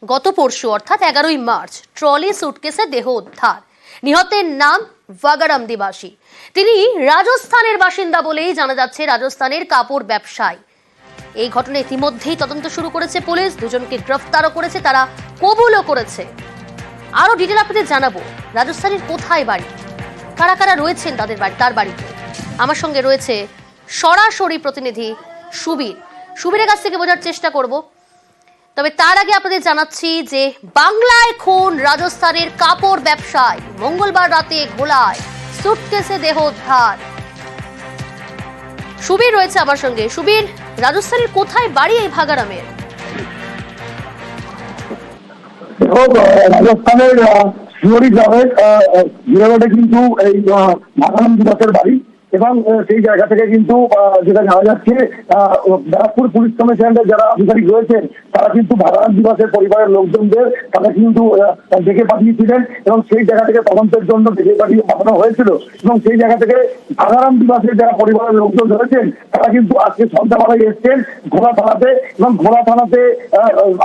গত পরশু অর্থাৎ 11ই মার্চ ট্রলি সুটকেসে দেহ উদ্ধার। নিহতের নাম ভাগারাম দিবাসী। তিনি রাজস্থানের বাসিন্দা বলেই জানা যাচ্ছে। রাজস্থানের কাপড় ব্যবসায়ী। এই ঘটনায় ইতিমধ্যেই তদন্ত শুরু করেছে পুলিশ। দুজনকে গ্রেফতারও করেছে, তারা কবুলও করেছে। আরো ডিটেল আপনাদের জানাবো রাজস্থানের কোথায় বাড়ি, কারা কারা রয়েছেন তার বাড়িতে। আমার সঙ্গে রয়েছে সরাসরি প্রতিনিধি সুবীরের কাছ থেকে বোঝার চেষ্টা করব। তবে তার আগে আপনাদের জানাচ্ছি যে বাংলায় খুন রাজস্থানের কাপড় ব্যবসায়ী। মঙ্গলবার রাতে ঘোলায় সুটকেসে দেহ উদ্ধার। সুবীর রয়েছে আমার সঙ্গে। সুবীর, রাজস্থানের কোথায় বাড়ি এই ভাগারামের? রাজস্থানের শিওরি গ্রামের কিন্তু এই ভাগারাম দিবাসের বাড়ি, এবং সেই জায়গা থেকে কিন্তু যেটা জানা যাচ্ছে ব্যারাকপুর পুলিশ কমিশনারের যারা আধিকারিক রয়েছেন তারা কিন্তু ভাগারাম দিবাসের পরিবারের লোকজনদের তারা কিন্তু ডেকে পাঠিয়েছিলেন, এবং সেই জায়গা থেকে তদন্তের জন্য ডেকে পাঠানো হয়েছিল। এবং সেই জায়গা থেকে ভাগারাম দিবাসের যারা পরিবারের লোকজন রয়েছেন তারা কিন্তু আজকে সন্ধ্যাবেলায় এসছেন ঘোড়া থানাতে, এবং ঘোড়া থানাতে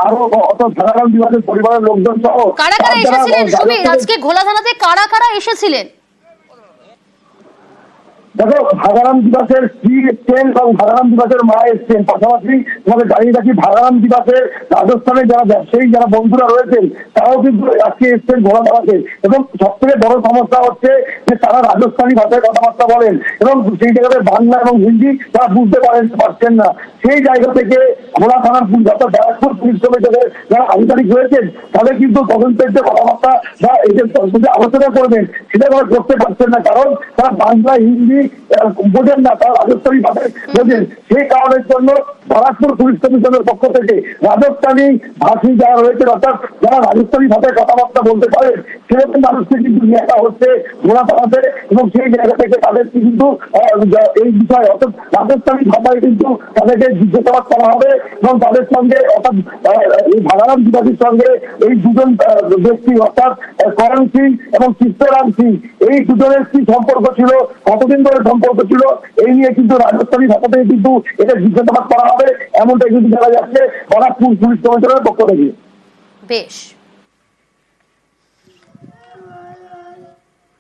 আরো ভাগারাম দিবাসের পরিবারের লোকজন সহ কারা কারা এসেছিলেন? সুবীর, আজকে ঘোড়া থানাতে কারা কারা এসেছিলেন? দেখো, ভাগারাম দিবাসের স্ত্রী এসছেন এবং ভাগারাম দিবাসের মা এসছেন। পাশাপাশি তোমাদের জানিয়ে রাখি, ভাগারাম দিবাসের রাজস্থানের যারা ব্যবসায়ী যারা বন্ধুরা রয়েছেন তারাও কিন্তু আজকে এসছেন ঘোড়া থানাতে। এবং সব থেকে বড় সমস্যা হচ্ছে যে তারা রাজস্থানী ভাষায় কথাবার্তা বলেন, এবং সেই জায়গাতে বাংলা এবং হিন্দি তারা বুঝতে পারছেন না। সেই জায়গা থেকে ঘোড়া থানার পুলিশ অর্থাৎ ব্যারাকপুর পুলিশ কমিশনের যারা আধিকারিক রয়েছেন তাদের কিন্তু তদন্তের যে কথাবার্তা বা এই যে আলোচনা করবেন সেটা তারা করতে পারছেন না, কারণ তারা বাংলা হিন্দি বোঝেন না, তারা রাজস্থানী ভাষায় বোঝেন। সেই কারণের জন্য ব্যারাকপুর পুলিশ কমিশনের পক্ষ থেকে রাজস্থানী ভাষী যারা রয়েছেন অর্থাৎ যারা রাজস্থানী ভাষায় কথাবার্তা বলতে পারেন সেরকম মানুষকে কিন্তু নিয়ে আসা হচ্ছে ঘোড়া থানাতে, এবং সেই জায়গা থেকে তাদেরকে কিন্তু এই বিষয়ে অর্থাৎ রাজস্থানী ভাষায় কিন্তু তাদেরকে জিজ্ঞাসাবাদ করা হবে। এবং তাদের সঙ্গে অর্থাৎ এই ভাগারাম দিবাসীর সঙ্গে এই দুজন ব্যক্তি অর্থাৎ করণ সিং এবং চিত্তরাম সিং, এই দুজনের কি সম্পর্ক ছিল, কতদিন ধরে সম্পর্ক ছিল, এই নিয়ে কিন্তু রাজস্থানী ভাষাতে কিন্তু এটা জিজ্ঞাসাবাদ করা হবে, এমনটাই কিন্তু জানা যাচ্ছে ব্যারাকপুর পুলিশ কমিশনারের পক্ষ থেকে। বেশ।